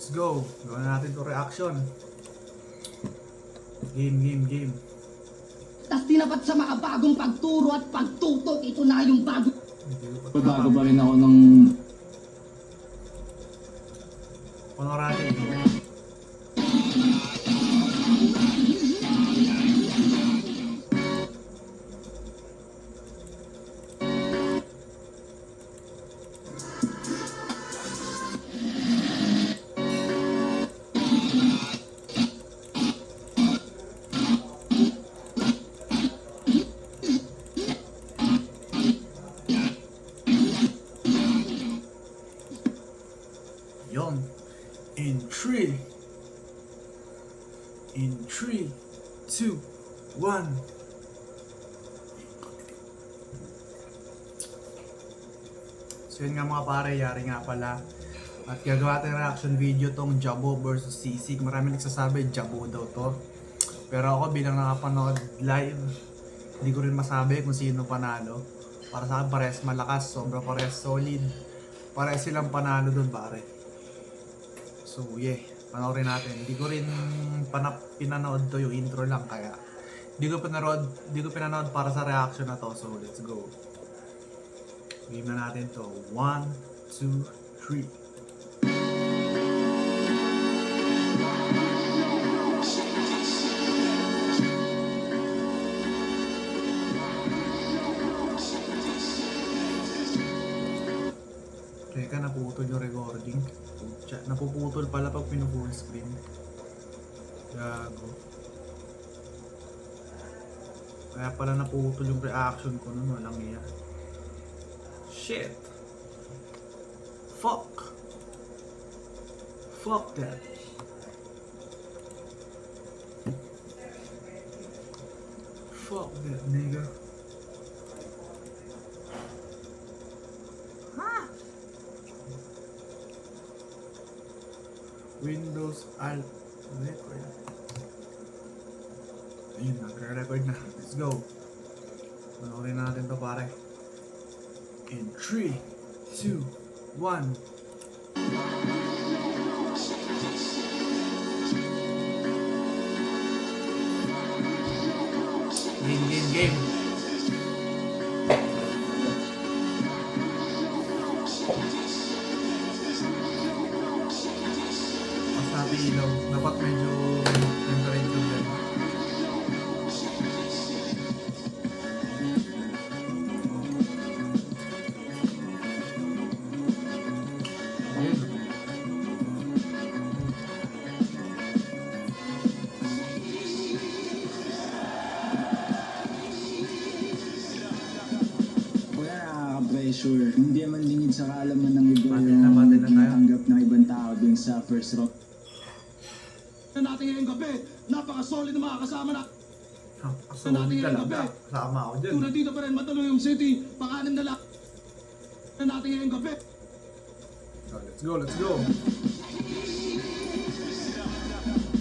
Let's go. Gawin natin to reaction. Game. Tas tinapat sa makabagong pagturo at pagtutok, ito na yung bago. Bago pa rin ako ng... Panoorin natin. Yon. In 3, 2, 1. So yun nga mga pare, yari nga pala. At gagawa natin reaction video tong Jabo versus Sisig. Marami nagsasabi Jabo daw to. Pero ako bilang nakapanood live, hindi ko rin masabi kung sino panalo. Para sa akin parehas malakas, sobrang parehas solid. Parehas silang panalo dun pare. So yeah, panoorin natin. Hindi ko rin pinanood to, yung intro lang, kaya hindi ko pinanood para sa reaction na to. So let's go. Game na natin to. 1, 2, 3. Teka, naputol yung recording. Napuputol pala pag pinu-full screen. Gago. Kaya pala naputol yung reaction ko nun, walang iya. Shit. Fuck that. Fuck that, nigga. Windows Alt Record. Ayun, nagre-record na. Let's go. Panoorin natin to pare. In 3, 2, 1. Game. Ilaw. Dapat medyo temperature yan. Ayun. Kuya, nakaka-pressure. Hindi man lingid sa kaalaman ng iba Battle yung na tayo. tinatanggap ng ibang tao dun sa first round. Natin ngayong gabi, napaka-solid na mga kasama na. Solid talaga. Kasama ako dyan. Tulad dito pa rin, Mandaluyong City, pang-anim na lang. Natin ngayong gabi. Let's go.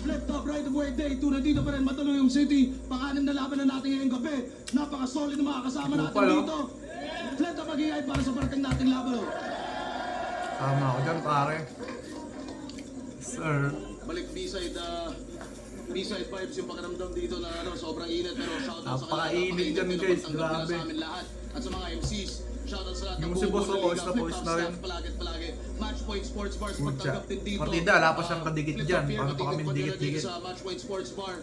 Flip top right of way day, tulad dito pa rin, Mandaluyong City, pang-anim na laban na natin ngayong gabi. Napaka-solid na mga kasama Ito natin pala. dito. Flip top mag-iay para sa parating nating laban. Kasama ako dyan pare. Sir. Balik B-side vibes yung pakiramdam dito na sobrang init, pero shoutout sa Napaka-init dyan, guys. Grabe. sa amin lahat at sa mga MCs. Shoutout sa lahat Yung ng si Boss buong Pawis Liga, na pawis na rin. palagi. Matchpoint Sports Bars Pucha. pagtanggap din dito. Partida, wala pa siyang kadikit Flip dyan. Top here, Paano pa kami kadikit dikit-dikit? sa Matchpoint Sports Bar.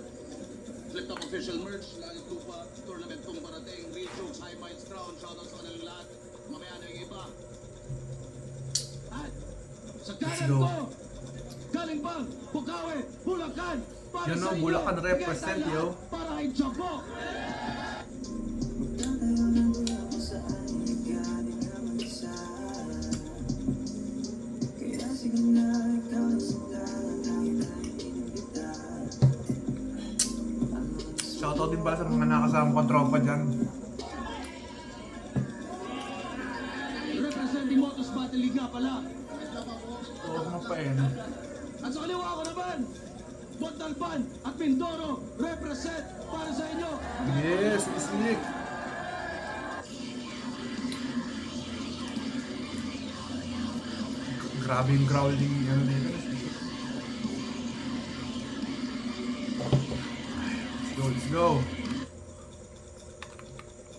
Flip Top official merch, lalo pa tournament kung parating. Real Jokes, High Minds Crown. Shoutout sa kanilang lahat. Mamaya na yung iba. At sa Let's kanan go. ko, galing pa, Bukawi, Bulacan, para Yun sa o, inyo. Bulacan Bigay represent, tayo yo. lahat para kay Jabo. Shoutout din pala sa mga nakasama kong tropa dyan. Representing Motos Battle League nga pala. Huwag mo pa eh. At sa kaliwa ko naman, Montalban at Mindoro represent para sa inyo. Yes, Slick. Grabe yung growling ano dito. Let's go.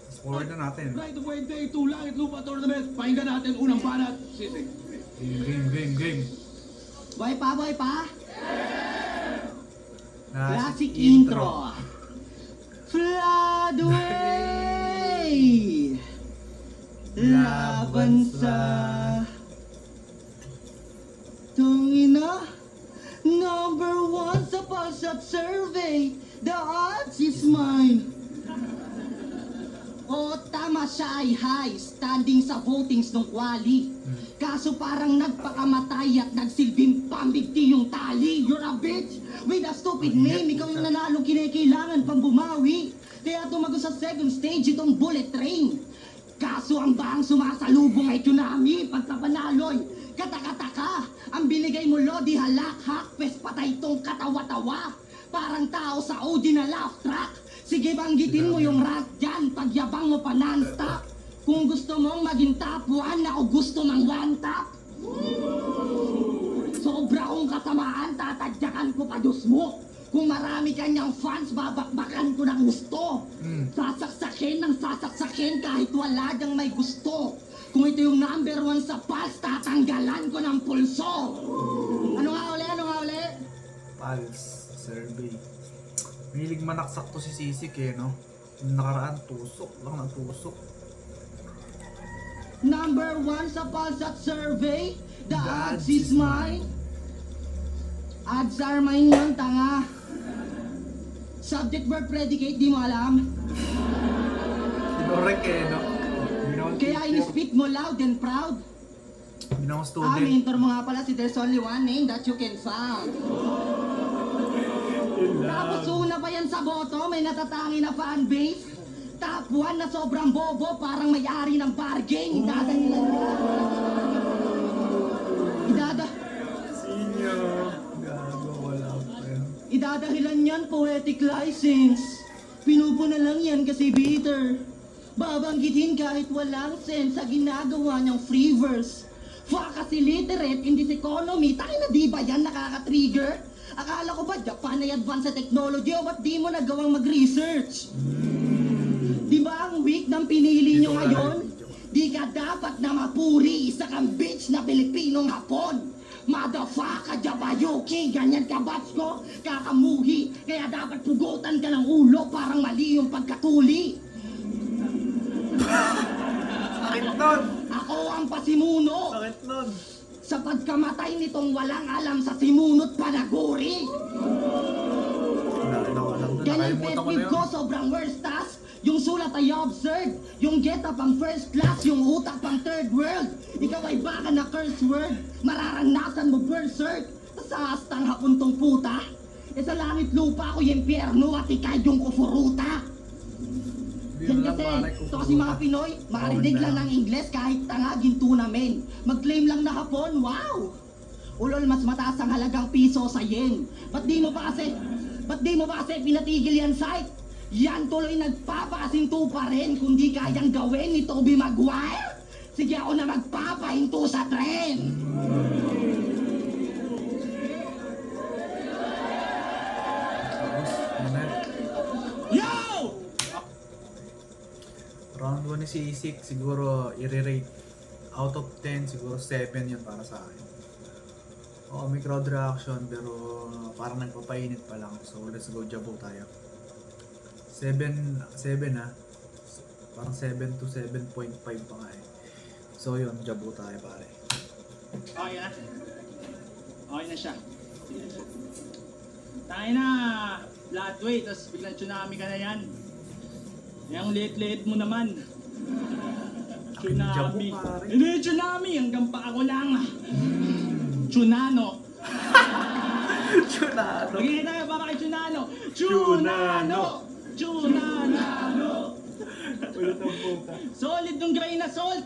Let's forward na natin. Pride of Way Day 2 Langit Lupa Tournament. Pakinggan natin unang banat. Sisig. Game. Boy pa? Classic intro. intro. Flood away! Laban sa Tungina, number 1 sa Pulsat Survey. The odds is mine. O tama siya ay high, standing sa votings ng quali. Kaso parang nagpakamatay at nagsilbing pambigti yung tali. You're a bitch with a stupid name. Ikaw yung nanalong kinakailangan pang bumawi. Kaya tumago sa second stage itong bullet train. Kaso ang bahang sumasalubong ay tsunami. Pagkapanaloy, katakataka. Ang binigay mo lodi halak-hak, pes patay tong katawa-tawa. Parang tao sa Audi na laugh track. Sige banggitin mo yung rat dyan, pagyabang mo pa non-stop. Kung gusto mong maging top 1, ako gusto ng one top. Sobra kong kasamaan, tatadyakan ko pa Diyos mo. Kung marami kanyang fans, babakbakan ko ng gusto. Sasaksakin ng sasaksakin kahit wala diyang may gusto. Kung ito yung number 1 sa pulse, tatanggalan ko ng pulso. Ano nga uli? Pulse survey. Mahilig manaksak to si Sisik eh, no? Yung nakaraan, tusok lang ng tusok. Number 1 sa Pulsat Survey, the odds is mine. Odds are mine yun, tanga. Subject, verb, predicate, di mo alam. Inorek eh, no? Kaya in-speak mo loud and proud. Ginawang student. Mentor mo nga pala si there's only one name that you can found. Tapos una pa yan sa boto, may natatangi na fanbase. Top 1 na sobrang bobo, parang may-ari ng bargain. Gago, wala pa yan. Idadahilan yan, poetic license. Pinupo na lang yan kasi bitter. Babanggitin kahit walang sense sa ginagawa niyang free verse. Fuck kasi literate in this economy, tayo na di ba yan nakaka-trigger? Akala ko ba Japan ay advance sa technology o ba't di mo nagawang mag-research? Di ba ang week ng pinili nyo ngayon? Di ka dapat na mapuri, isa kang bitch na Pilipinong Hapon. Motherfucker, Jabayuki, ganyan ka batch ko, kakamuhi. Kaya dapat pugutan ka ng ulo, parang mali yung pagkatuli. Sakit nun! Ako ang pasimuno Sakit nun! sa pagkamatay nitong walang alam sa simunot panaguri. Ganyan pet with ko, sobrang worst task. Yung sulat ay absurd. Yung get up ang first class, yung utak pang third world. Ikaw ay baka na curse word. Mararanasan mo berserk. Sa astang hapuntong puta. E sa langit lupa ko yung impyerno at ikay yung kufuruta. Yan kasi, ito kasi mga Pinoy, makarinig lang ng Ingles kahit tanga, ginto namin. Mag-claim lang na Hapon, wow! Ulol, mas mataas ang halagang piso sa yen. Ba't di mo pa kasi pinatigil yan site? Yan tuloy nagpapakasinto pa rin kung di kayang gawin ni Tobey Maguire. Sige ako na magpapahinto sa tren. Yo! Round 1 ni Sisik, siguro i-rate out of 10, siguro 7 yun para sa akin. Oo, may crowd reaction pero parang nagpapainit pa lang. So let's go, jabo tayo. 7 ah. Parang 7 to 7.5 pa nga eh. So yun, jabo tayo pare. Okay na. Okay na siya. Tayo na, Flatway, tapos biglang tsunami ka na yan. Yung liit-liit mo naman. Tsunami. Jabo, pare. Hindi, tsunami. Hanggang pa ako lang. Tsunano. Tsunado. Magiging tayo para kay Tsunano. Tsunano. Tsunano. Ulit ang puta. Solid ng grain na salt.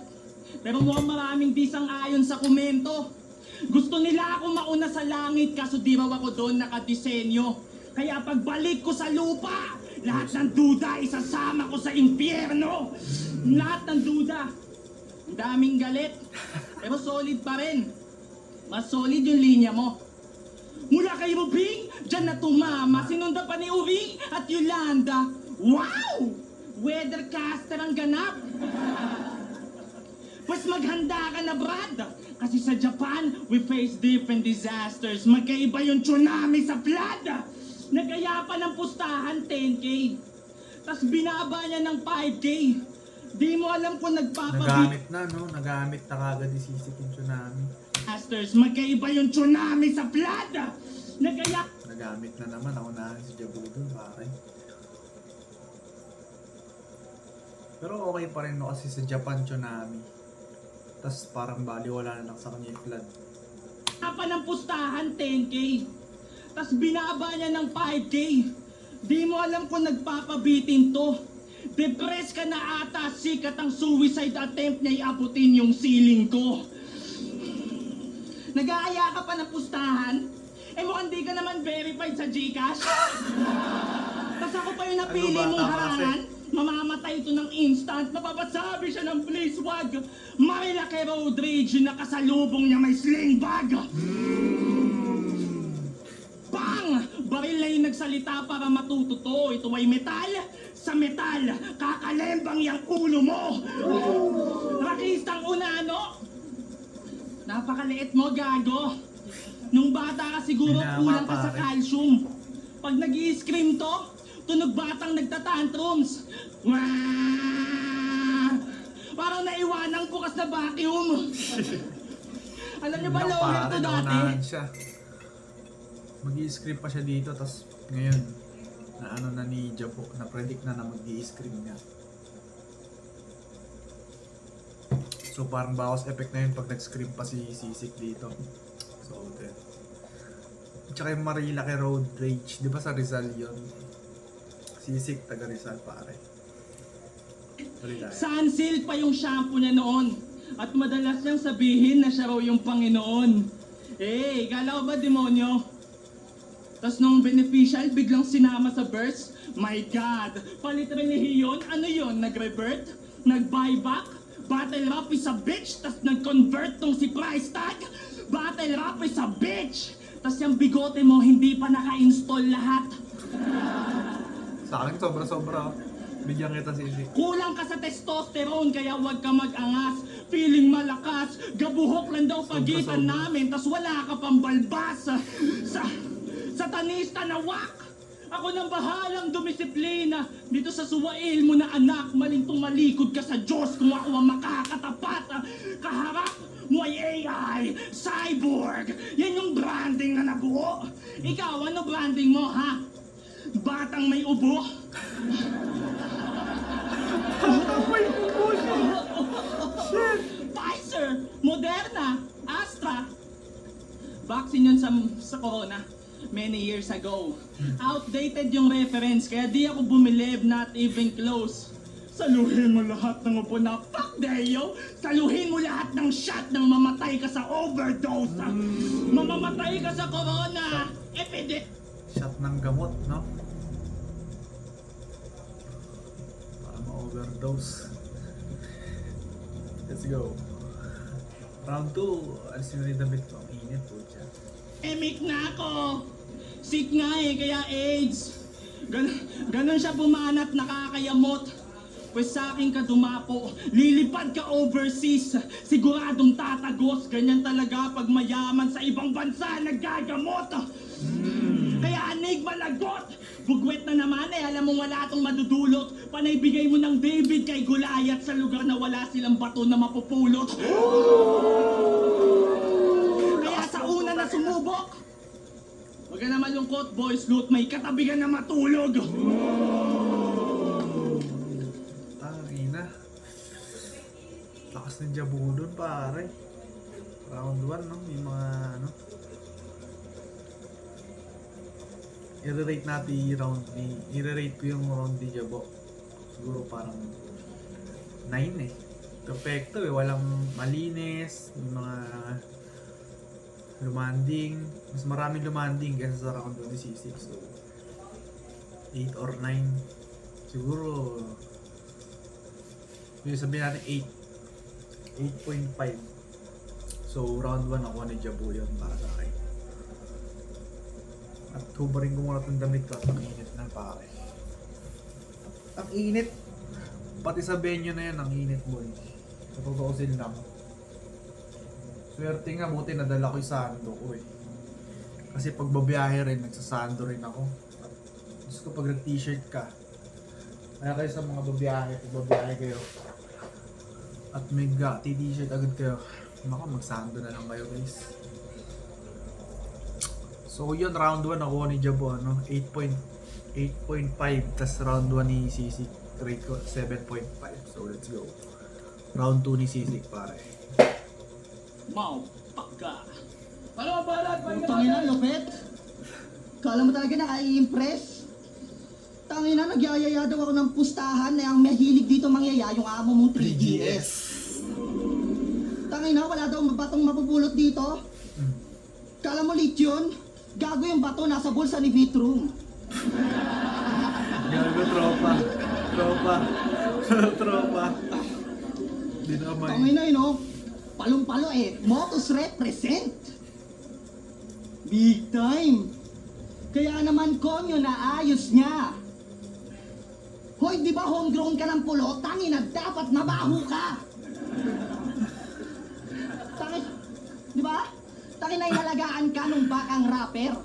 Pero mukhang maraming disang ayon sa komento. Gusto nila ako mauna sa langit kaso di raw ako doon nakadisenyo. Kaya pagbalik ko sa lupa, lahat ng duda isasama ko sa impyerno. Lahat ng duda. Ang daming galit. Pero solid pa rin. Mas solid yung linya mo. Mula kay Rubing, Diyan na tumama, sinunda pa ni Uring at Yolanda. Wow! Weathercaster ang ganap. Pues maghanda ka na, Brad. Kasi sa Japan, we face different disasters. Magkaiba yung tsunami sa flood. Nagaya pa ng pustahan 10K. Tapos binaba niya ng 5K. Di mo alam kung Nagamit na, no? Nagamit na kagad ni Sisik yung tsunami. disasters. Magkaiba yung tsunami sa flood. Nagaya Nagamit na naman. Ako na si Jabu dun, pare. Pero okay pa rin, no? Kasi sa Japan tsunami. Tapos parang baliwala na lang sa kanya yung flood. pa ng pustahan 10K. Tapos binaba niya ng 5K. Di mo alam kung nagpapabitin to. Depressed ka na ata, sikat ang suicide attempt niya iabutin yung ceiling ko. Nag-aaya ka pa ng pustahan? Eh mukhang di ka naman verified sa Gcash. Tapos ako pa yung napili Ano, bata mong ka harangan. Mamamatay ito ng instant. Mapapasabi siya ng please wag. Marilaki road rage na kasalubong niya may sling bag. Bang! Baril na yung nagsalita para matututo. Ito ay metal. Sa metal, kakalembang yung ulo mo. Rakistang unano. Napakaliit mo, gago. Nung bata ka siguro Pinama, kulang ka sa pare. calcium. Pag nag-i-scream to, tunog batang nagtatantrums. Wah! Parang naiwanang bukas na vacuum. Alam niyo ba, Yun lang, lower pare, to dati? naunahan siya. Mag-i-script pa siya dito, tapos ngayon, na ano na ni Jabu, na-predict na mag-i-script niya. So parang bawas effect na yun pag nag-script pa si Sisik dito. So, okay. Tsaka yung Marilaki Road Rage, di ba sa Rizal yun? Sisik, taga Rizal, pare. Marilaki. Sunsilk pa yung shampoo niya noon. At madalas niyang sabihin na siya raw yung Panginoon. Eh, kala ko ba demonyo? Tapos nung beneficial, biglang sinama sa verse. My God! Palit relihiyon? Ano yon? Nag-revert? Nag-buyback? Battle rap is a bitch? Tapos nag-convert tong si price tag? Battle rap is a bitch! Tapos yung bigote mo, hindi pa naka-install lahat. Sa akin, sobra-sobra. Bigyan kita Sisik. Kulang ka sa testosterone kaya huwag ka mag-angas. Feeling malakas, gabuhok lang daw pagitan Sobra-sobra. namin, tas wala ka pang balbas. Sa tanista na wak! Ako nang bahalang dumisiplina dito sa suwail mo na anak. Maling tumalikod ka sa Diyos kung ako ang makakatapat. Kaharap mo ay AI, cyborg. Yan yung branding na nabuo. Ikaw, ano branding mo, ha? Batang may ubo? Pfizer, Moderna, Astra. Vaccine yun sa corona many years ago. Outdated yung reference, kaya di ako bumilib, not even close. Saluhin mo lahat ng upo na fuck Deo. Saluhin mo lahat ng shot nang mamatay ka sa overdose. Mamamatay ka sa corona. Epidemic. Shot ng gamot, no? Para ma-overdose. Let's go. Round 2, alisin na rin damit ko. Ang init po dyan. Emic na ako. Sick nga eh, kaya AIDS. Ganon siya bumanat, nakakayamot. Pues sa akin ka dumapo, lilipad ka overseas, siguradong tatagos. Ganyan talaga pag mayaman sa ibang bansa naggagamot. Kaya anig malagot. Bugwet na naman eh, alam mo wala itong madudulot. Panay bigay mo ng David kay Goliath sa lugar na wala silang bato na mapupulot. Kaya sa una na sumubok, huwag ka na malungkot, boys loot, may katabi ka na matulog. Tangina. Lakas ng Jabu dun, pare. Round 1, no? May mga ano. I-rate natin yung round ni. I-rate ko yung round ni Jabu. Siguro parang 9 eh. Perfecto eh. Walang malinis. May mga lumanding. Mas maraming lumanding kaysa sa round ni C6. So 8 or 9. Siguro yung sabihin natin 8. 8.5. So round 1 ako ni Jabu yun para sa akin. At hubarin ko muna itong damit ko at ang init na pare. Ang init. Pati sa venue na yan, ang init boy. Natutuusin lang. Swerte nga, buti nadala ko yung sando ko eh. Kasi pag babiyahe rin, nagsasando rin ako. Gusto ko pag nag-t-shirt ka. Kaya kayo sa mga babiyahe, pag babiyahe kayo. At may t-shirt agad kayo. Maka magsando na lang kayo guys. So yun, round 1 ako ni Jabo, ano? 8.5. Tas round 1 ni Sisik, rate ko 7.5. So let's go. Round 2 ni Sisik pare. Mau, pagka. Tangina, Lopet. Kala mo talaga nakai-impress? Tangina, nagyayaya daw ako ng pustahan na ang mahilig dito mangyaya yung amo mong 3DS. Tangina, wala daw batong mapupulot dito. Kala mo lit yun? Gago yung bato nasa bulsa ni Vitrum. Gago, tropa. Tropa. Di na kamay. Tangina yun, no? Palong-palo eh. Motus represent. Big time. Kaya naman konyo na ayos niya. Hoy, di ba homegrown ka ng pulo? Tangina, dapat mabaho ka. Di ba? Tangina, inalagaan ka nung bakang rapper.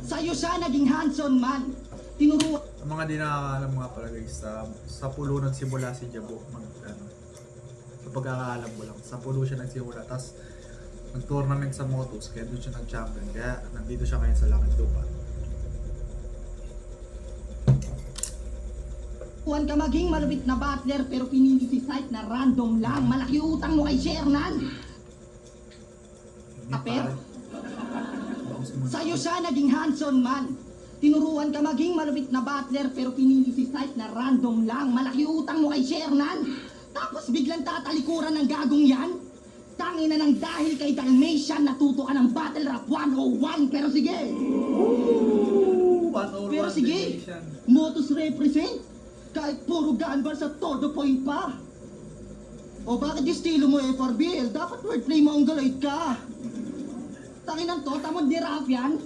Sa'yo siya naging Hanson man. Tinuruan. Ang mga di nakakaalam nga pala guys, sa pulo nagsimula si Jabo. Sa pagkakaalam ko lang, sa pulo siya nagsimula. Tapos nag-tournament sa Motos, kaya doon siya nag-champion. Kaya nandito siya ngayon sa Langit Lupa. Huwag ka maging malupit na butler pero pinili si site na random lang. Malaki utang mo kay Shernan. Aper, sa'yo siya naging Hanson man. Tinuruan ka maging malupit na butler pero pinili si site na random lang. Malaki utang mo kay Shernan. Tapos biglang tatalikuran ng gagong yan. Tangina ng dahil kay Dalmatian natuto ka ng Battle Rap 101. Pero sige. Pero sige. Motus represent. Kahit puro gunbar sa todo point pa. O bakit yung estilo mo FRBL? Dapat wordplay mongoloid ka. Tanginan to, tamod ni Rafian.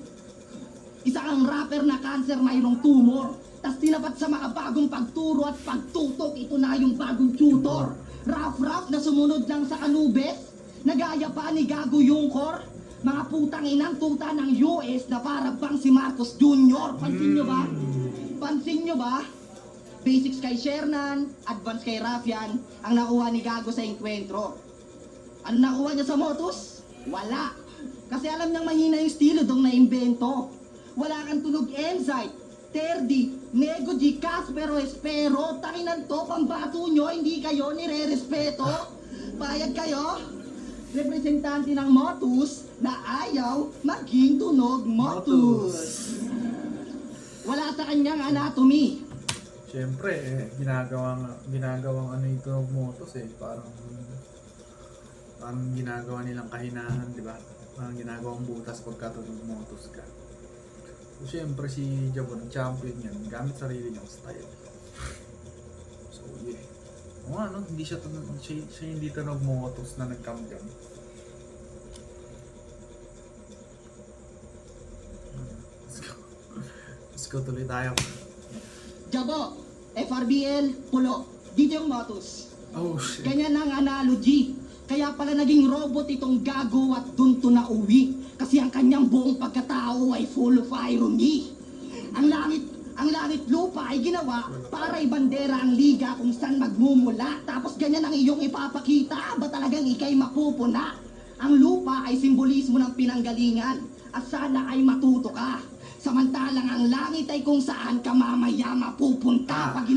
Isa kang rapper na cancer mayroong tumor. Tas tinapat sa mga bagong pagturo at pagtutok. Ito na yung bagong tutor. Rap na sumunod lang sa kanubes. Nagaya pa ni Gago Yungkor. Mga putang inang tuta ng US na para bang si Marcos Jr. Pansin nyo ba? Pansin nyo ba? Basics kay Shernan, advance kay Rafian, ang nakuha ni Gago sa enkwentro. Ano nakuha niya sa Motus? Wala. Kasi alam niyang mahina yung estilo dong naimbento. Wala kang tunog Enzyte, Terdi, Nego G, Caspero, Espero, tanginan to, pambato nyo, hindi kayo nire-respeto. Payag kayo? Representante ng Motus na ayaw maging tunog Motus. Wala sa kanyang anatomy. Siyempre, ginagawang ano ito Motos eh, parang ginagawa nilang kahinahan, di ba? Parang ginagawang butas pagka tunog Motos ka. So, siyempre si Jabo, champion yan, gamit sarili niyang style. So, yeah. O ano, hindi siya hindi tunog Motos na nag-champion. Let's go tuloy tayo. Jabo, FRBL, pulo. Dito yung Motus. Oh shit. Ganyan ang analogy. Kaya pala naging robot itong Gago at dun to na uwi. Kasi ang kanyang buong pagkatao ay full of irony. Ang langit lupa ay ginawa para ibandera ang liga kung saan magmumula. Tapos ganyan ang iyong ipapakita. Ba talagang ikay mapupuna? Ang lupa ay simbolismo ng pinanggalingan. At sana ay matuto ka. Samantalang ang langit ay kung saan ka mamaya mapupunta. Pag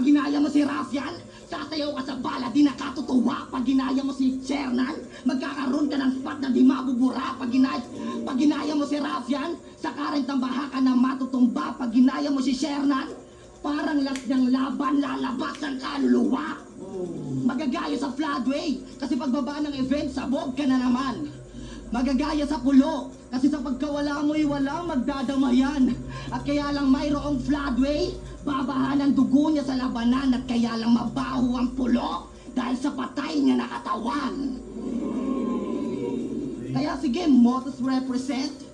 ginaya mo si Rafian, sasayaw ka sa bala, di nakatutuwa. Pag ginaya mo si Shernan, magkakaroon ka ng spot na di mabubura. Pag ginaya mo si Rafian, sa karang tambaha ka na matutumba. Pag ginaya mo si Shernan, parang last niyang laban, lalabas ang kaluluwa. Magagaya sa floodway, kasi pagbaba ng event, sabog ka na naman. Magagaya sa pulo, kasi sa pagkawala mo'y walang magdadamayan. At kaya lang mayroong floodway, babahan ang dugo niya sa labanan. At kaya lang mabaho ang pulo, dahil sa patay niya na katawan. Kaya sige, Motus represent.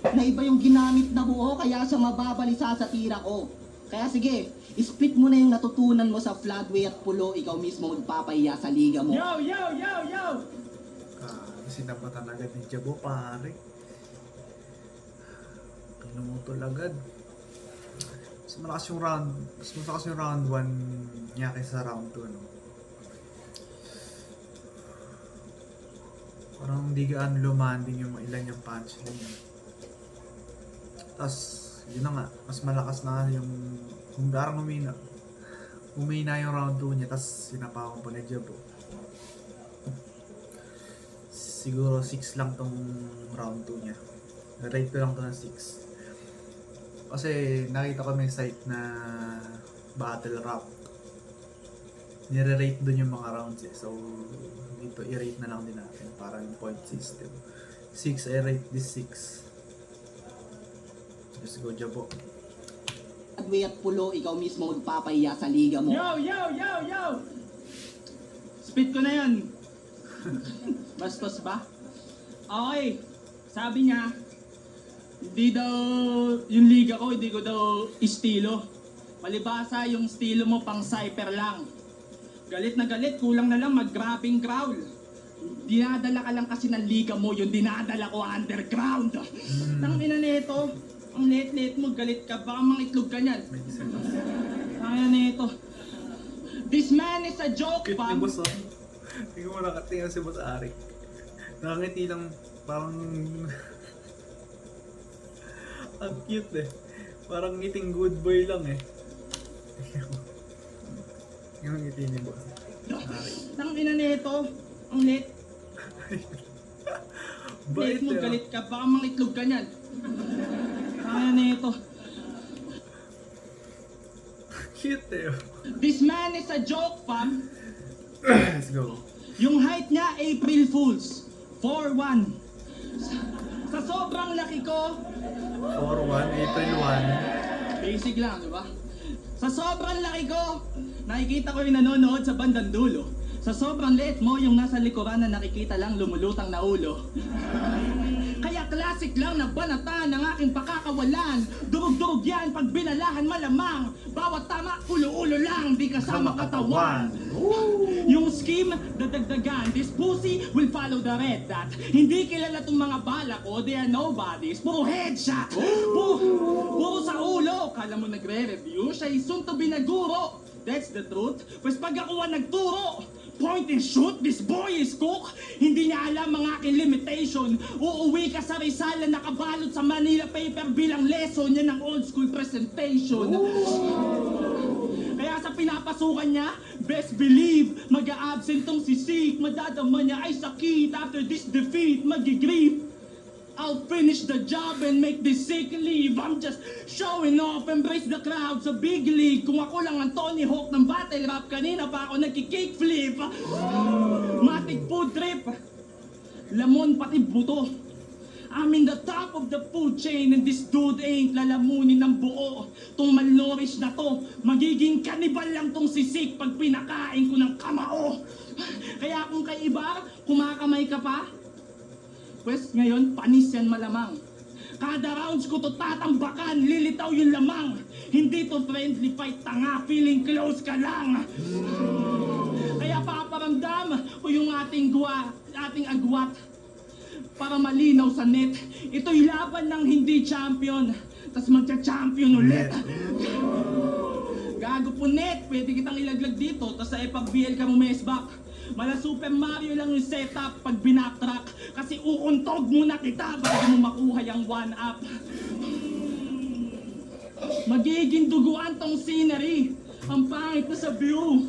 na iba yung ginamit na buo kaya siya mababalisa sa tira ko. Kaya sige, split mo na yung natutunan mo sa floodway at pulo, ikaw mismo magpapahiya sa liga mo. Yo, yo, yo, yo! Sinapatan agad ni Jabo, pare. Pinumutol agad. Mas malakas yung round 1 niya kaysa round 2, no? Parang hindi gaan lumanding yung ilan yung punchline. Tapos, yun na nga, mas malakas na yung kung darang umina yung round 2 niya, tapos sinapakan pa ni Jabo. Siguro 6 lang tong round 2 niya. Rate ko lang to ng 6. Kasi nakita ko may site na battle rap. Nire-rate dun yung mga rounds eh. So, dito i-rate na lang din natin para yung point system. 6, I rate this 6. Let's go, Jabo. Floodway at pulo, ikaw mismo magpapahiya sa liga mo. Yo, yo, yo, yo! Spit ko na yan. Bastos ba? Okay. Sabi niya, hindi daw yung liga ko, hindi ko daw estilo. Palibasa yung estilo mo pang cypher lang. Galit na galit, kulang na lang mag-grabbing crowd. Dinadala ka lang kasi ng liga mo, yung dinadala ko underground. Tang ina nito, ang late-late mo, galit ka, baka mangitlog ka niyan. Tang ina nito. This man is a joke, Cute ni fam. boss, oh. Tingnan mo nakatingin si Boss Arik. Nakangiti lang, parang... ang cute eh. Parang ngiting good boy lang eh. Yung ngiti ni Boss Arik. Tang ina nito, ang late. Bait Late mo, eh, oh. galit ka, baka mangitlog ka niyan. Tang ina nito. Cute eh. Oh. This man is a joke, fam. Let's go. Yung height niya, April Fools. 4'1". Sa sobrang laki ko, 4-1, April 1. basic lang, di ba? Sa sobrang laki ko, nakikita ko yung nanonood sa bandang dulo. Sa sobrang liit mo, yung nasa likuran na nakikita lang lumulutang na ulo. Kaya classic lang na banatan ng aking pakakawalan. Durug-durug yan pag binalahan malamang. Bawat tama, ulo-ulo lang, di kasama katawan. Yung scheme, dadagdagan. This pussy will follow the red dot. Hindi kilala tong mga bala ko, they are nobodies. Puro headshot. Puro sa ulo. Kala mo nagre-review, siya soon to be na guro. That's the truth. Pues pag ako ang nagturo, point and shoot, this boy is cook. Hindi niya alam ang aking limitation. Uuwi ka sa Rizal na nakabalot sa Manila paper bilang lesson niya ng old school presentation. Kaya sa pinapasukan niya, best believe, mag-a-absent tong si Sik. Madadama niya ay sakit. After this defeat, magi-grief. I'll finish the job and make this sick leave. I'm just showing off, embrace the crowd sa big league. Kung ako lang ang Tony Hawk ng battle rap, kanina pa ako nagki-cake flip. Matic food trip. Lamon pati buto. I'm in the top of the food chain and this dude ain't lalamunin ng buo. Tong malnourished na to, magiging kanibal lang tong sisik pag pinakain ko ng kamao. Kaya kung kay Ibar, kumakamay ka pa, pues ngayon, panis yan malamang. Kada rounds ko to tatambakan, lilitaw yung lamang. Hindi to friendly fight, tanga, feeling close ka lang. Kaya paparamdam ko yung ating agwat para malinaw sa net. Ito'y laban ng hindi champion, tas magcha-champion ulit. Gago po net, pwede kitang ilaglag dito, tas sa epag-BL ka mumesbak. Mala Super Mario lang yung setup pag binacktrack. Kasi uuntog muna kita bago mo makuha yung 1-up. Magiging duguan tong scenery. Ang pangit na sa view.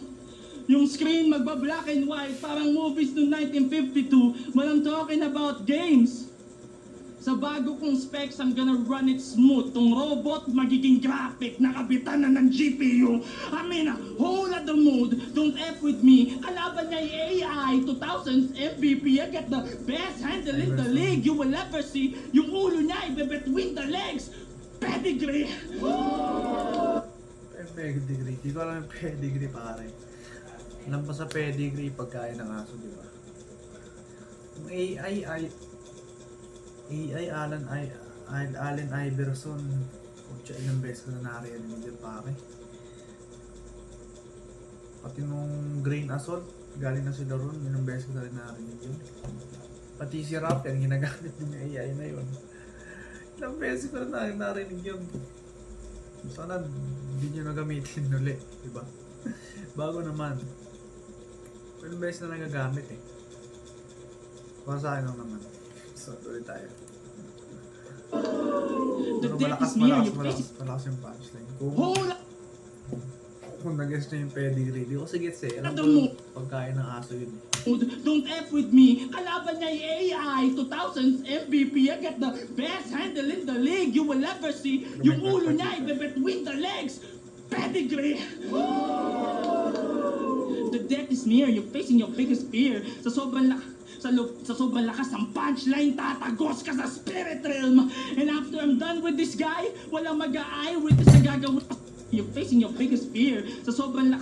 Yung screen magba-black and white, parang movies noong 1952. When I'm talking about games, sa bago kong specs, I'm gonna run it smooth. Tong robot, magiging graphic, nakabitan na ng GPU. I mean, hold at the mood, don't F with me. Kalaban niya yung AI, 2000s MVP. I get the best handle in the league you will ever see. Yung ulo niya, ibe-between the legs. Pedigree. Pedigree. Di ko alam yung pedigree, pare. Alam pa sa pedigree pagkain ng aso, di ba? Yung AI Allen Iverson. Kutya, ilang beses ko na narinig yun pare. Pati nung Grain Assault, galing na sila ron, ilang beses ko na rin narinig yun. Pati si Rap, yan, ginagamit din yung AI na yun. Ilang beses ko na narinig yun. Sana hindi nyo nagamitin ulit, diba? Bago naman. Ilang beses na nagagamit eh. Para sa akin lang naman. So, tuloy tayo. The Pero death is near, you face malakas yung punchline. Hold up! Kung nag-guess na yung pedigree, di ko kasi gets eh. Alam ko Ano mo? yung pagkain ng aso yun eh. Don't F with me. Kalaban niya yung AI. 2000s MVP. I got the best handle in the league you will ever see. Yung ulo niya ibe between the legs. Pedigree. The death is near. You're facing your biggest fear. Sa sobrang lakas ng punchline, tatagos ka sa spirit realm. And after I'm done with this guy, walang mag-a-eyewitness na gagawin. You're facing your biggest fear. Sa sobrang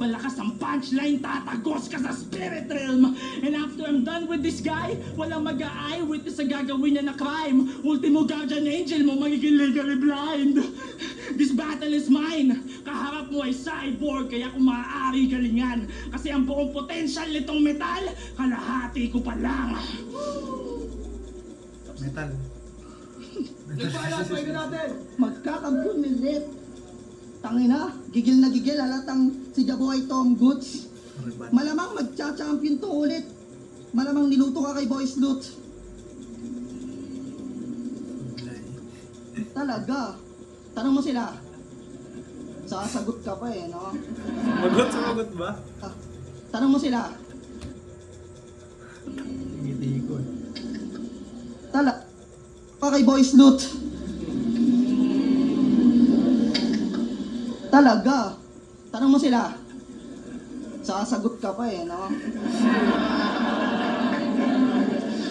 lakas ng punchline, tatagos ka sa spirit realm. And after I'm done with this guy, walang mag-a-eyewitness na gagawin niya na crime. Ultimo guardian angel mo, magiging legally blind. This battle is mine. Kaharap mo ay cyborg, kaya kung maaari galingan. Kasi ang buong potential nitong metal, kalahati ko pa lang. Metal. Nagpaalam pa natin! Magkakampiyon ni Lep. Tangina, gigil na gigil, halatang si Jaboy Tom Goods. Malamang magcha-champion to ulit. Malamang niluto ka kay Boys Loot. Talaga. Tanong mo sila. Sasagot ka pa eh, no? Sumagot ba? Ah, tanong mo sila. Ngiti ko. Pa kay Boys Loot. Talaga. Tanong mo sila. Sasagot ka pa eh, no?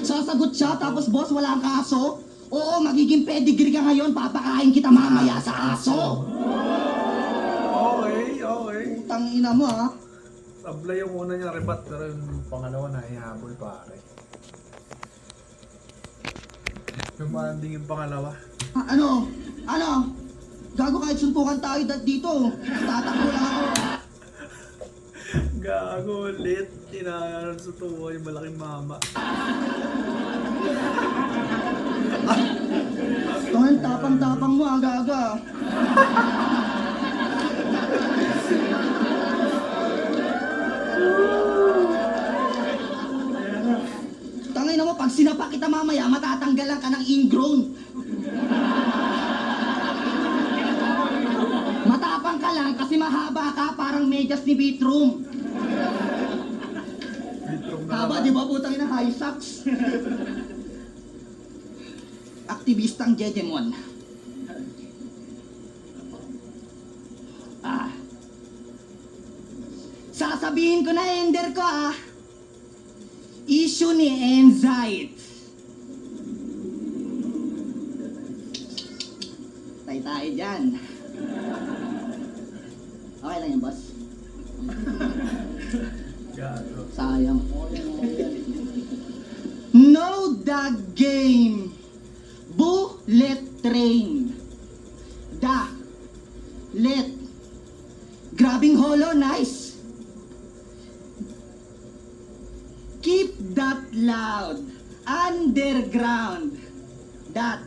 Sasagot siya, tapos boss, wala kang kaso? Oo, magiging pedigree ka ngayon, papakain kita mamaya sa aso. Okay. Tangina mo ha. Sabla yung una niya rebat, pero yung pangalawa na ihabol pare. Demanding yung pangalawa. Ano? Gago kahit suntukan tayo dito. Tatakbo lang ako. Gago, lit. Tinaanan sa tuwa yung malaking mama. Tungin, tapang-tapang mo gaga. Tangina mo, pag sinapa kita mamaya, matatanggalan ka ng ingrown. Matapang ka lang kasi mahaba ka, parang medyas ni Beatroom. Haba, di ba putang ina, high socks? Aktivistang Jejemon. Sasabihin ko na, Ender ko issue ni Enzyte. Tayo dyan. Okay lang yan, boss. Gago. Sayang. Know the game. Bullet train. Let. Grabbing hollow, nice. Keep that loud. Underground. That.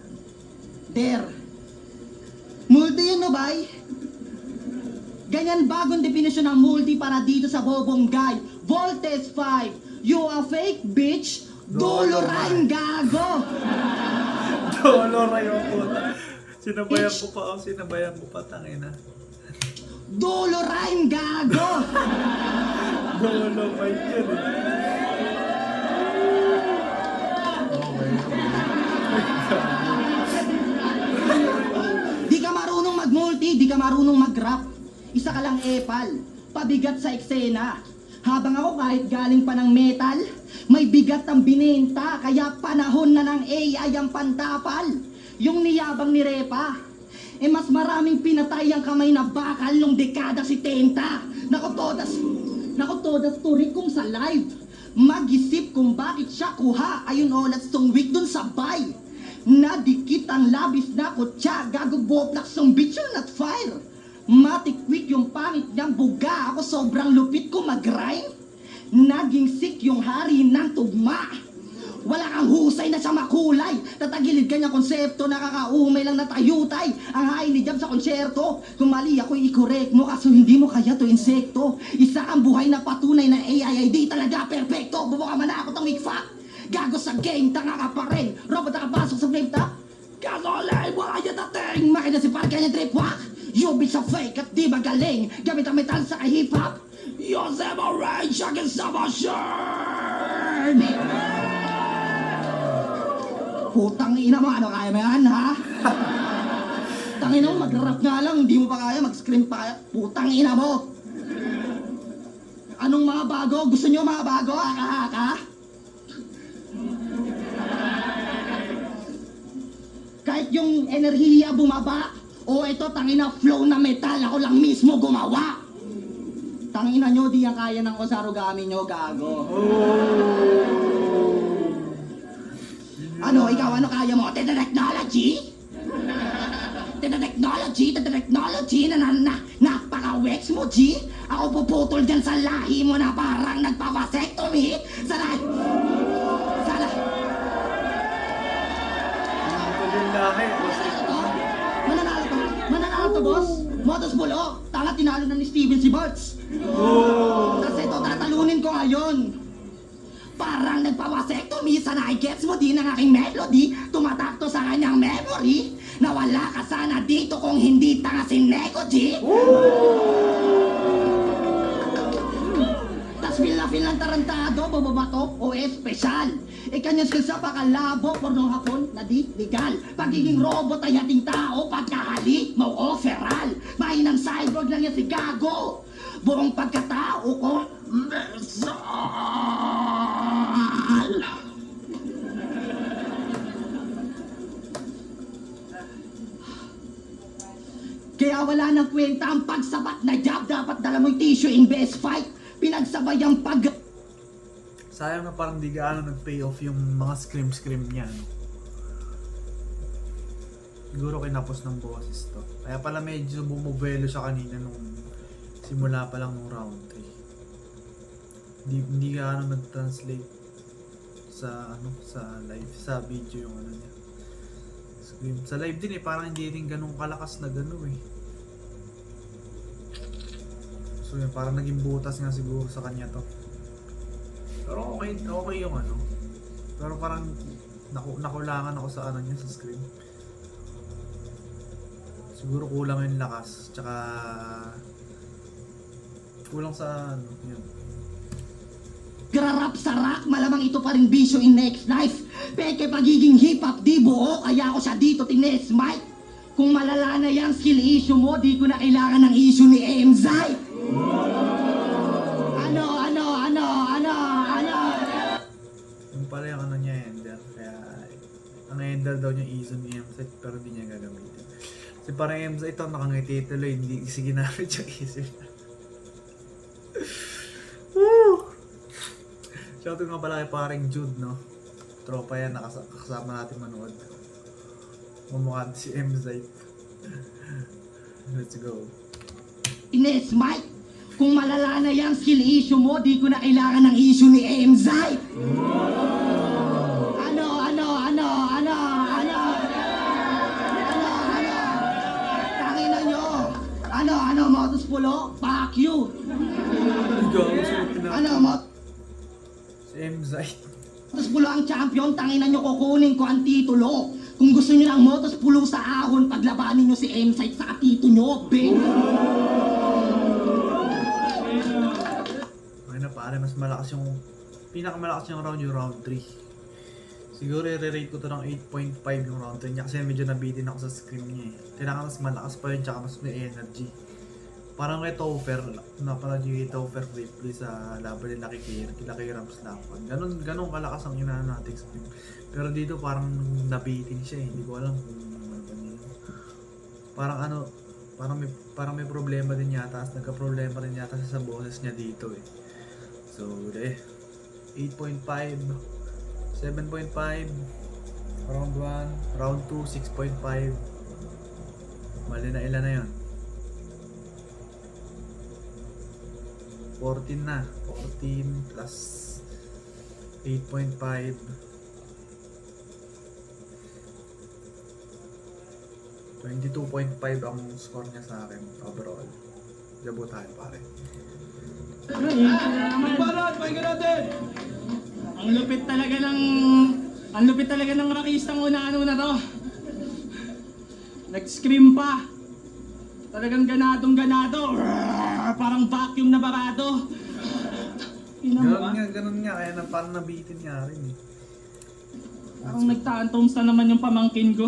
There. Multi yun, no, bay? Ganyan bagong definisyon ng multi para dito sa bobong guy. Voltage 5. You a fake bitch. Doloran gago. Dolor yung puta. Sinabayan ko pa, tangina. Doloran gago. Dolor pa yun eh. Di ka marunong mag-multi, di ka marunong mag-rap. Isa ka lang epal, pabigat sa eksena. Habang ako kahit galing pa ng metal, may bigat ang binenta, kaya panahon na ng AI ang pantapal. Yung niyabang ni Repa, mas maraming pinatay ang kamay na bakal nung dekada 70. Nako todas turik kong sa live. Mag-isip kung bakit siya kuha, ayun let's tong week dun sa bay. Nadikit ang labis na kutsa, gago boplax ng bitch you're not fire. Matikwik yung pangit niyang buga, ako sobrang lupit ko mag-rhyme. Naging sick yung hari ng tugma. Wala kang husay na siya makulay. Tatagilid kanyang konsepto, nakakaumay lang na tayutay. Ang hain ni Jab sa konsyerto. Kung mali ako'y i-correct mo, kaso hindi mo kaya to insekto. Isa kang buhay na patunay na AI ay di talaga perfecto. Bubuka man ako tong wikfak. Gago sa game, tanga ka pa rin. Robot nakapasok sa flame top. Gago alay, wala yan dating. Makina si Park kanya trip whack. You bitch sa fake at di magaling. Gamit ang metal sa hip hop. You're never rage against the machine. Putang ina mo, ano kaya mo yan, ha? Tangina mo, mag-rap nga lang, hindi mo pa kaya, mag-scream pa kaya. Putang ina mo! Anong mga bago? Gusto nyo mga bago? Haka-haka? Kahit yung enerhiya bumaba, o ito, tangina, flow na metal, ako lang mismo gumawa. Tangina nyo, di yan kaya ng osarugami nyo, gago. Ano, ikaw, ano kaya mo? Technology? Technology na napaka-wex mo, G? Ako puputol dyan sa lahi mo na parang nagpapasectomy. Sana... Mananalo to, boss. Motos Bulo, tanga tinalo na ni Steven si Bartz. Tapos ito, tatalunin ko ngayon. Parang nagpawasektomy sa na-gets mo din ang aking melody. Tumatakto sa kanyang memory. Nawala ka sana dito kung hindi tanga si Neko G. Tas feel ng tarantado, bababato o espesyal. Kanyang skills sa pakalabo, pornong hapon na di legal. Pagiging robot ay ating tao, pagkahali, mau-offeral. Mahinang cyborg lang yan si Gago. Buong pagkatao ko, mersal. Kaya wala nang kwenta ang pagsabat na job. Dapat dala mo'y tissue in best fight. Pinagsabay ang pag... Sayang na parang di gaano nag-pay off yung mga scream niya, no? Siguro kinapos ng boses to. Kaya pala medyo bumubelo siya kanina nung simula pa lang nung round 3. Hindi gaano nag-translate sa live, sa video yung ano niya. Scream. Sa live din parang hindi rin ganun kalakas na gano'n eh. So yun, parang naging butas nga siguro sa kanya to. Pero okay yung ano. Pero parang nakulangan ako sa ano niya, sa screen. Siguro kulang yung lakas, tsaka kulang sa ano, yun. Grarap sa rock, malamang ito pa rin bisyo in next life. Peke pagiging hip-hop, di buo, kaya ako siya dito tines mic. Kung malala na yung skill issue mo, di ko na kailangan ng issue ni Emzai. Yung pala yung ano niya, Ender. Kaya, ang Ender daw niya issue ni Emzai, pero di niya gagamitin. Kasi parang Emzai ito, nakangiti tuloy, hindi sige namin yung issue niya. Woo! Shoutout nga pala kay paring Jude, no? Tropa yan, nakasama natin manood. Mumukha si Emzai. Let's go. Ines, Mike, kung malala na yung skill issue mo, di ko na kailangan ng issue ni Emzai. Tangina nyo. Motos Pulo, fuck you. Si Emzai. Motos Pulo ang champion, tangina nyo, kukunin ko ang titulo. Kung gusto nyo ng Motos Pulo sa ahon, paglabanin nyo si Emzai sa tito nyo, bing. Okay na pare, mas malakas yung pinakamalakas yung round 3. Siguro i-rate ko to ng 8.5 yung round 3 niya kasi medyo nabitin ako sa screen niya eh. Kailangan mas malakas pa yun tsaka mas may energy. Parang kay Topher, napanood yung Topher replay sa laban nila kay Rams Lampard. Ganun kalakas ang inaan natin sa screen. Pero dito parang nabitin siya eh. Hindi ko alam kung ano ba niya. Parang may problema din yata. Nagka-problema rin yata sa boses niya dito eh. So, 8.5, 7.5, Round 1, round 2, 6.5. Mali na, ilan na yun? 14 na. 14 plus 8.5. 22.5 ang score niya sa akin overall. Jabo tayo pare. Barat, pakinggan natin! Ang lupit talaga ng rakistang una-ano na to. Nag-scream pa. Talagang ganadong-ganado. Parang vacuum na barado. Ganun nga. Kaya na parang nabitin nga rin eh. Parang nagtaantoms na naman yung pamangkin ko.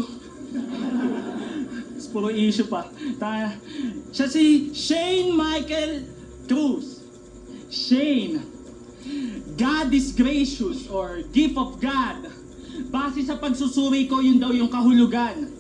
Puro issue pa. Siya si Shane Michael Cruz. Shane. God is gracious or gift of God. Base sa pagsusuri ko, yun daw yung kahulugan.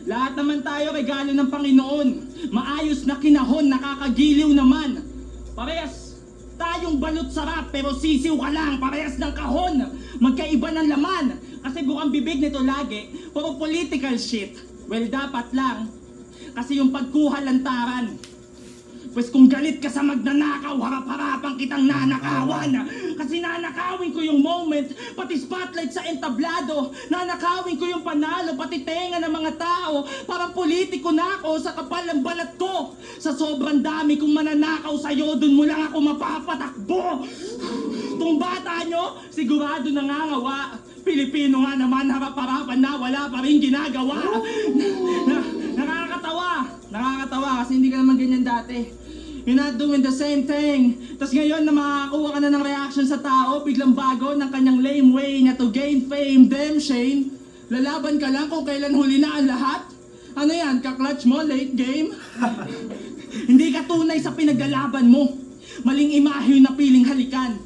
Lahat naman tayo regalo ng Panginoon. Maayos na kinahon, nakakagiliw naman. Parehas tayong balot sarap pero sisiw ka lang. Parehas ng kahon, magkaiba ng laman. Kasi bukang bibig nito lagi, puro political shit. Well, dapat lang. Kasi yung pagkuha lantaran. Pues kung galit ka sa magnanakaw, harap-harapan kitang nanakawan. Kasi nanakawin ko yung moment, pati spotlight sa entablado. Nanakawin ko yung panalo, pati tenga ng mga tao. Parang politiko na ako sa kapal ng balat ko. Sa sobrang dami kong mananakaw sa'yo, dun mo lang ako mapapatakbo. Tung bata nyo, sigurado nangangawa. Pilipino nga naman, harap-harapan na, wala pa rin ginagawa. Nakakatawa kasi hindi ka naman ganyan dati. You're not doing the same thing. Tapos ngayon na makakakuha ka na ng reaction sa tao, biglang bago ng kanyang lame way niya to gain fame. Damn Shane, lalaban ka lang kung kailan huli na ang lahat. Ano yan, kaklatch mo, late game? Hindi ka tunay sa pinaglalaban mo. Maling imahe yung napiling halikan.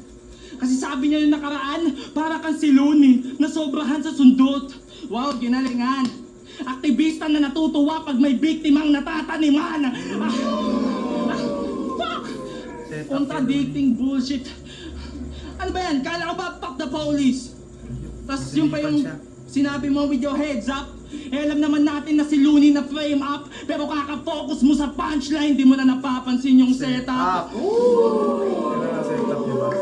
Kasi sabi niya yung nakaraan, para kang si Looney na sobrahan sa sundot. Wow, ginalingan. Aktivista na natutuwa pag may biktimang natataniman. Fuck! Contradicting bullshit. Ano ba yan? Kala ko ba fuck the police? Tapos yung pa yung sinabi mo with your heads up. Eh alam naman natin na si Looney na frame up. Pero kaka-focus mo sa punchline, di mo na napapansin yung setup. Setup diba?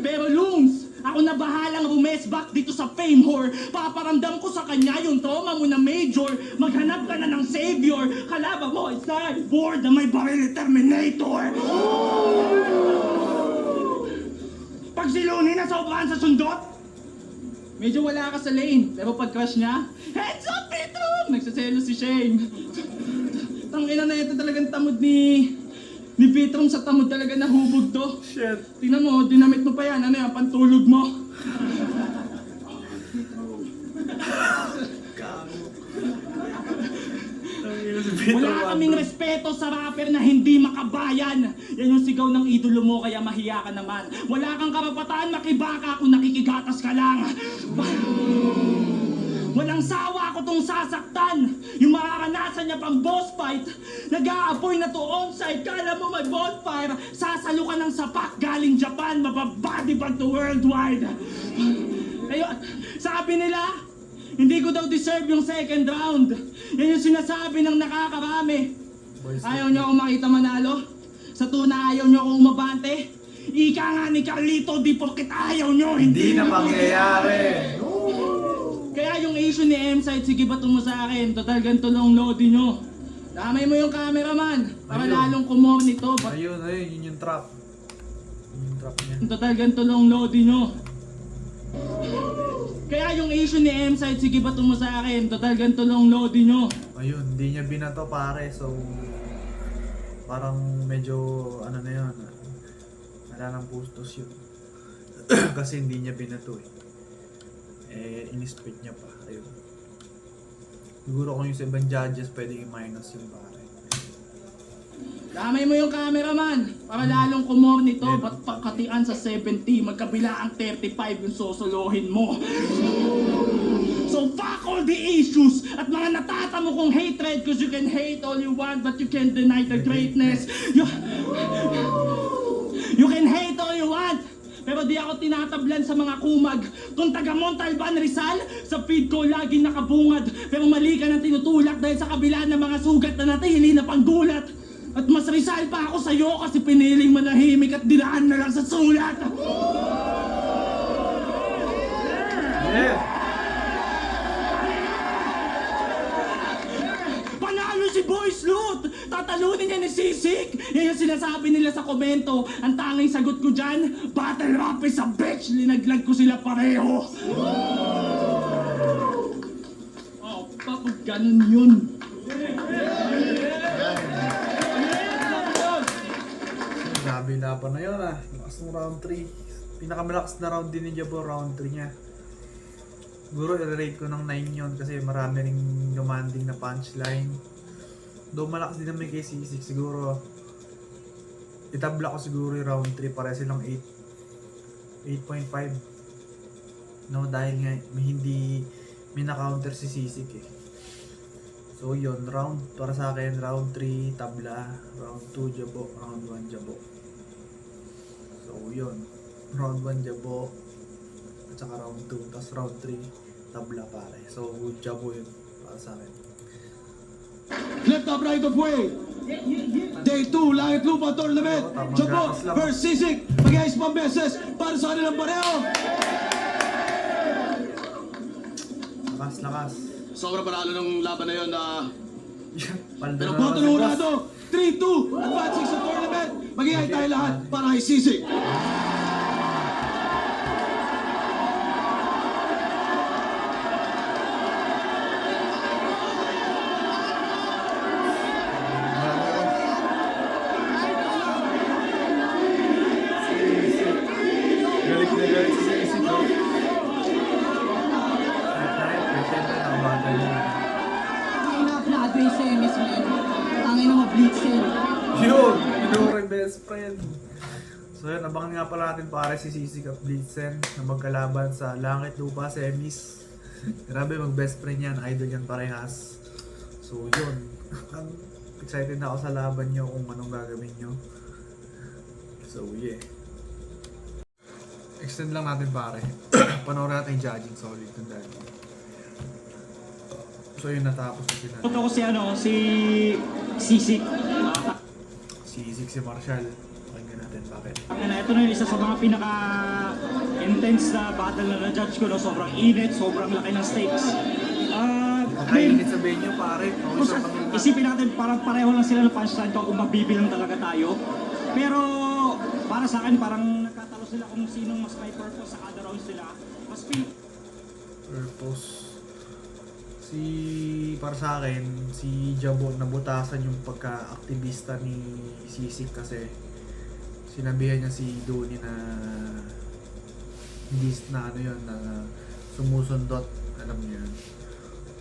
Pero Loons, ako na bahalang rumesback dito sa fame whore. Paparamdam ko sa kanya yung trauma mo na major. Maghanap ka na ng savior. Kalaba mo, it's cyborg na may baril Terminator. Pag si Looney na sobrahan sa sundot, medyo wala ka sa lane. Pero pag crush niya, heads up, Petro! Nagsaselo si Shane. Tangina na ito talagang tamod ni Petrom sa tamod talaga nahubog to. Shit. Tingnan mo, dinamit mo pa yan. Ano yan, pantulog mo. Wala kaming respeto sa rapper na hindi makabayan. Yan yung sigaw ng idolo mo, kaya mahiya ka naman. Wala kang karapatan makibaka kung nakikigatas ka lang. Walang sawa ko tong sasaktan. Yung mararanasan niya pang boss fight. Nag-aapoy na to onside. Kala mo may bonfire. Sasalo ka ng sapak galing Japan. Mababody bag to worldwide. Ayun, sabi nila, hindi ko daw deserve yung second round. Yan yung sinasabi ng nakakarami. Ayaw niyo akong makita manalo? Sa tuna ayaw niyo akong umabante? Ika nga ni Carlito, di porket ayaw niyo, Hindi na mangyayari. Kaya yung issue ni M-Side, sige bato mo sa akin, total ganito lang loading nyo. Damay mo yung cameraman, para Ayun. lalong kumor nito. Ayun, yun yung trap. Yun yung trap niya. Total ganito lang loading nyo. Kaya yung issue ni M-Side, sige bato mo sa akin, total ganito lang loading nyo. Ayun, hindi niya binato pare, so parang medyo ano na yun, wala nang pustos yun. Kasi hindi niya binato in-split niya pa, ayun. Siguro kung yung sa ibang judges, pwede i-minus yung pare. Damay mo yung cameraman, para lalong kumor nito. Ba't pagkatian sa 70, magkabila ang 35 yung sosolohin mo. So fuck all the issues at mga natatamo kong hatred, cause you can hate all you want but you can't deny the greatness. You can hate all you want, Pero di ako tinatablan sa mga kumag. Kung taga Montalban, Rizal, sa feed ko laging nakabungad. Pero mali ka ng tinutulak dahil sa kabila ng mga sugat na natili na panggulat. At mas Rizal pa ako sa'yo kasi piniling manahimik at dinaan na lang sa sulat. Yeah! Panalo si Boys Loot! Tatalunin niya ni Sisik! Yan yung sinasabi nila sa komento. Ang tanging sagot ko dyan, battle rap is a bitch! Linaglag ko sila pareho! Oh, papag ganun yun. Grabe laban na yun ah. Lakas ng round 3. Pinakamalakas na round din ni Jabo, round 3 niya. Siguro i-rate ko ng 9 yun kasi marami ring demanding na punchline. Though malakas din naman kay C6 siguro. Itabla ko siguro yung round 3 para silang 8.5. No, dahil nga may na-counter si Sisik eh. So yun, round para sa akin, round 3 tabla, round 2 Jabo, round 1 Jabo. So yun, round 1 Jabo, at saka round 2, tapos round 3 tabla pare. So Jabo yun para sa akin. Left up, right of way. Day 2, Langit Lupa Tournament. Tama, Jabo gatas lang. versus Sisik. Mag-ice pang beses para sa kanilang pareho. Lakas. Sobrang panalo ng laban na yun na Paldo Pero na boto naman ng si boss. Urado, 3-2, advancing sa tournament. Mag-iay tayo lahat para kay Sisik. Galit na galit si Sisik oh. Siyempre nakabagal niya. Ang ina, Broadway semis mo yun. Ang ina mo, Blitzen. Yun! Minura yung best friend. So yun, abangan nga pala natin pare si Sisik at Blitzen na magkalaban sa Langit Lupa Semis. Grabe, mag best friend yan, idol yan parehas. So yun, excited na ako sa laban nyo kung anong gagawin nyo. So yeah. Extend lang natin pare. Panoorin natin yung judging, solid kung dahil. So yun, natapos na sila. Ito ko si Sisik. Si Marshall. Pakinggan natin bakit. Ito na yung isa sa mga pinaka-intense na battle na na-judge ko. No? Sobrang init, sobrang laki ng stakes. Nakainit sa venue pare. Kung sa, isipin natin, parang pareho lang sila ng punchline kung mabibilang talaga tayo. Pero para sa akin, parang nagkatalo sila kung sinong mas may purpose sa kada round sila. Mas Purpose. Para sa akin, si Jabo nabutasan yung pagka-aktivista ni Sisik kasi sinabihan niya si Doni na hindi na ano yun, na sumusundot, alam niyo yun.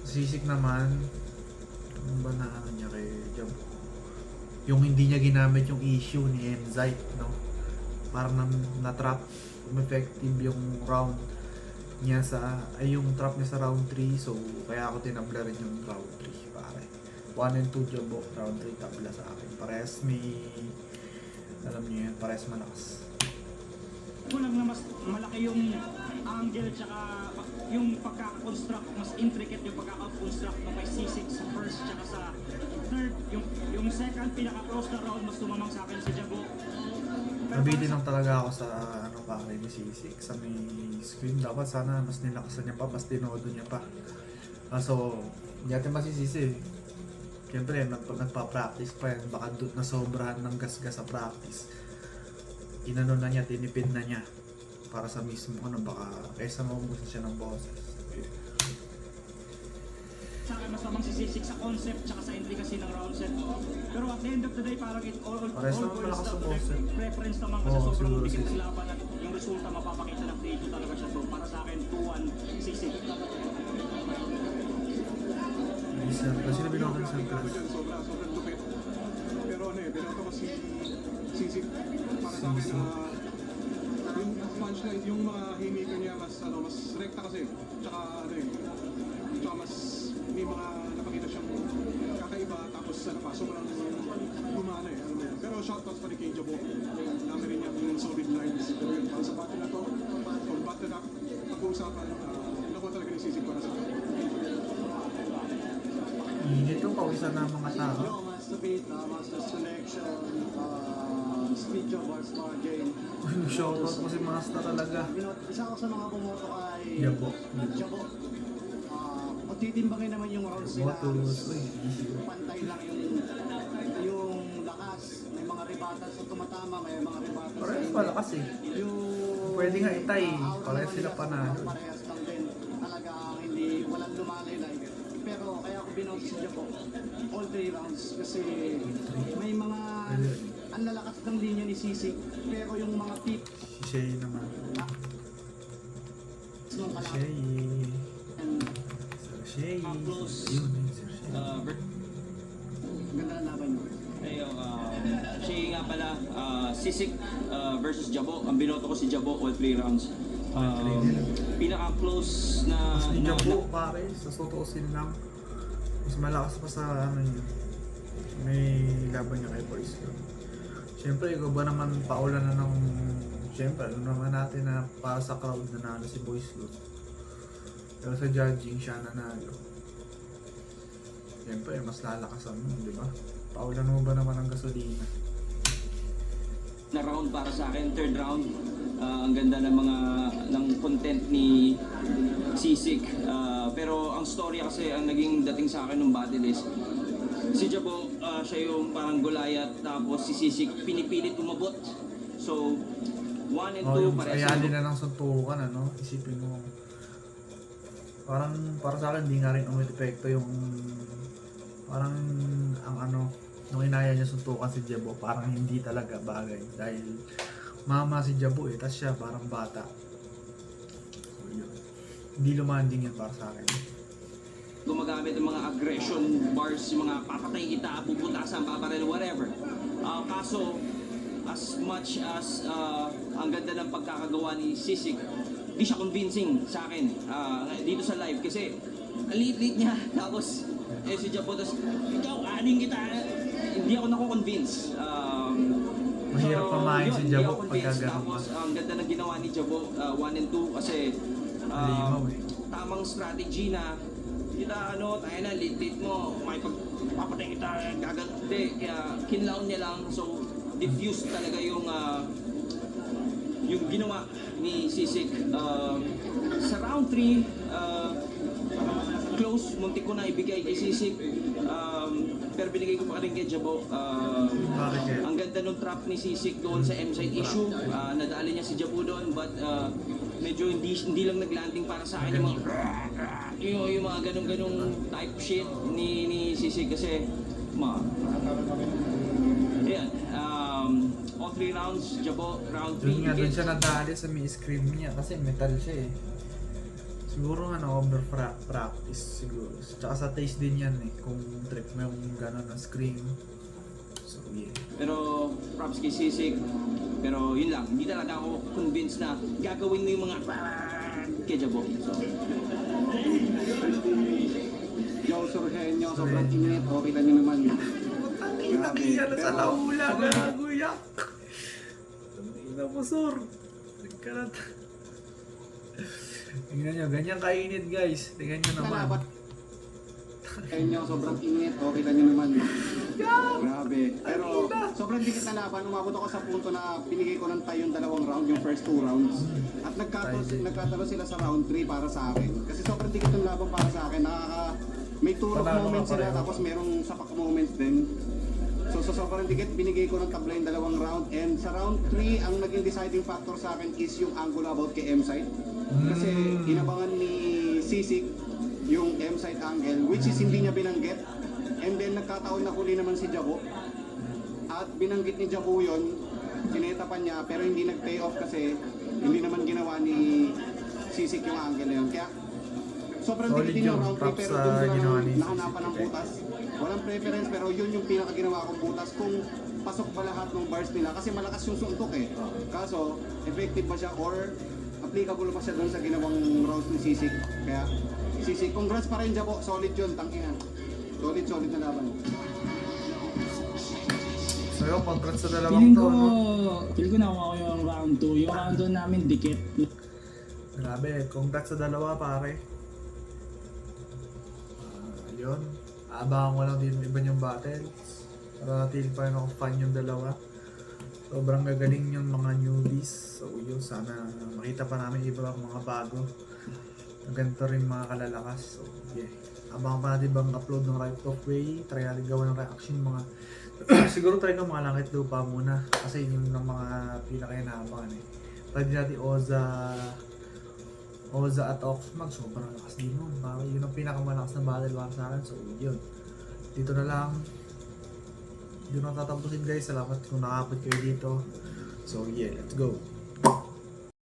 Sisik naman, ano ba na ano niya kay Jabo? Yung hindi niya ginamit yung issue ni Enzyte, no? Parang na-trap, effective yung round niya yung trap niya sa round 3, so kaya ako tinabla rin yung round 3 pare. 1 and 2 Jabo, round 3 tabla sa akin. Parehas may, alam niyo yan, parehas malakas. kulang na mas malaki yung angle tsaka yung pagkaka-construct, mas intricate yung pagkaka-construct ng kay C6 sa first tsaka sa third. Yung second pinaka-close na round mas tumamang sa akin si Jabo. Nabili lang talaga ako sa ano pa kay ni C6 sa may screen. Dapat sana mas nilakasan niya pa, mas tinodo niya pa. So, hindi natin masisisi. Siyempre, nagpa-practice pa yan. Baka doon na sobrahan ng gas-gas sa practice. Inano na niya, tinipid na niya. Para sa mismo, baka kaysa maubusin siya ng boses. Okay. Sa akin mas tamang si C6 sa concept tsaka sa intricacy ng round set. Pero at the end of the day, parang it all Pares naman boils malakas down ang to concept. preference naman kasi Oo, sobrang siguro bigat C6. ng laban at yung resulta mapapakita ng dito talaga siya. So para sa akin, 2-1 C6. Kasi nabinoto ng Central. Sobrang lupit. Pero ano binoto ko si Sisik para sa akin yung punchline, yung mga haymaker niya mas rekta kasi. Tsaka tsaka mas may mga napakita siyang kakaiba tapos sobrang gumana alam mo yan. Pero shoutouts pa rin kay Jabo. Dami rin niya yung solid lines. Pero yun, para sa battle pawisan na ang mga tao. Yo, Master Beat, Master Selection, Speed Job, Wars Power Game. Shoutout mo si Master talaga. Isa ako sa mga bumoto kay Jabo. Jabo. Kung titimbangin naman yung rounds nila, Botos. Uy, pantay lang yung lakas. May mga ribatas sa tumatama, may mga ribatas sa parehas pala kasi. Yung Pwede nga itay. aura Parehas naman sila nila panalo. Parehas lang din. Talagang hindi, walang lumalaylay. Pero kaya ako binoto si Jabo all 3 rounds kasi may mga ang lalakas ng linya ni Sisik pero yung mga tip Si Shay naman. nung Si kalaban Shay. Sir Shay. Yun, Sir Shay. ganda na laban nyo. Siya nga pala, Sisik versus Jabo. Ang binoto ko si Jabo all 3 rounds. Pinaka-close na... Mas ni Jabo pare, sa tutuusin lang. Mas malakas pa sa ano yun. May laban niya kay Boys Club. Siyempre, ikaw ba naman paulan na ng... Siyempre, alam naman natin na para sa crowd nanalo si Boys Club. Pero sa judging siya nanalo. Siyempre, mas lalakasan mo, di ba? Paulan mo ba naman ang gasolina? na round para sa akin, third round. Ang ganda ng mga ng content ni Sisik. Pero ang story kasi, ang naging dating sa akin ng battle is si Jabo, siya yung parang Goliath, tapos si Sisik pinipilit umabot. So 1 and 2 yung parehas ayali na ng suntukan, ano? Isipin mo. Parang, para sa akin, hindi nga rin umit-epekto yung parang ang ano, nung inaya niya suntukan si Jabo, parang hindi talaga bagay. Dahil mama si Jabo tas siya parang bata. So yun. Hindi lumanding yan para sa akin. gumagamit ng mga aggression bars, yung mga papatay kita, puputasan, paparel, whatever. Kaso, as much as ang ganda ng pagkakagawa ni Sisik, di siya convincing sa akin dito sa live kasi ang liit-liit niya. Tapos, si Jabo, tapos, ikaw, aning kita. Hindi ako nako-convince. Mahirap pamahin si hindi Jabo ako convinced. pagka ganun Tapos, pa. ang ganda ng ginawa ni Jabo, 1 and 2, kasi Limaw eh. tamang strategy na kita tayo na lit mo, may pagpapatay kita, gagante, kaya kinlaon niya lang, so diffuse talaga yung ginawa ni Sisik. Sa round 3, close, muntik ko na ibigay kay Sisik, pero binigay ko pa rin kay Jabo. Bakit kaya? Ang ganda nung trap ni Sisik doon sa M-side issue, nadali niya si Jabo doon, but medyo hindi lang naglanding para sa akin yung mga ganong type shit ni Sisik kasi ayan, all 3 rounds, Jabo, round 3 Doon nga, doon siya nadali sa may scream niya kasi metal siya eh. Siguro nga over practice siguro. Tsaka sa taste din yan eh, kung trip mo yung gano'n na scream. So yeah. Pero props kay Sisik, pero yun lang, hindi talaga ako convinced na gagawin mo yung mga kay Jabo. So, Yo, Surgenyo, sobrang init. Okay lang nyo naman. Nakita na sa laula, gaguyak. Ina mo, Sur. Nagkarat. Tingnan nyo, ganyan kainit guys. Tingnan nyo naman. Surgenyo, sobrang init. Okay lang nyo naman. Grabe. Pero sobrang dikit na laban. Umabot ako sa punto na pinigay ko ng tayo yung 2 round, yung first 2 rounds. At nagkatalo sila sa round 3 para sa akin. Kasi sobrang dikit ng laban para sa akin. May turok Panalo moments ka sila, pareho. tapos merong sapak moments din. So sa sobrang dikit, binigay ko ng tabla yung 2 round. And sa round 3, ang naging deciding factor sa akin is yung angle about kay M-side. Kasi inabangan ni Sisik yung M-side angle, which is hindi niya binanggit. And then nagkataon na huli naman si Jabo. At binanggit ni Jabo yun, sinetapan niya, pero hindi nag-pay off kasi hindi naman ginawa ni Sisik yung angle na yun. Kaya sobrang Solid dikit din yung yun. round 3, Props pero sa dun ko ginawa lang ni nahanapan ng Sisik. butas. Walang preference, pero yun yung pinakaginawa kong butas kung pasok ba lahat ng bars nila kasi malakas yung suntok eh. Kaso, effective ba siya or applicable pa siya doon sa ginawang rounds ni Sisik. Kaya, Sisik, congrats pa rin Jabo, solid yun, tangina. Solid na laban. So yun, congrats sa dalawang Feeling to, ko, no? feeling ko nakuha ko yung round 2. Yung round 2 namin dikit. Grabe, congrats sa dalawa pare. Yun. Abangan ko lang din yung iba niyong battles. Natili pa rin ako fan yung dalawa. Sobrang gagaling yung mga newbies. So yun, sana makita pa namin iba pang mga bago. Ganito rin mga kalalakas. So yeah. Abangan pa natin bang upload ng Right of Way. Try natin gawa ng reaction mga siguro try ng mga langit lupa muna. Kasi yun yung mga pinaka-inabangan eh. Try din natin Oza at Oxmag. Sobrang lakas din nun. Yun ang pinakamalakas na battle para sa akin. So yun. Dito na lang. Dito na tatapusin guys. Salamat kung nakapot kayo dito. So yeah, let's go.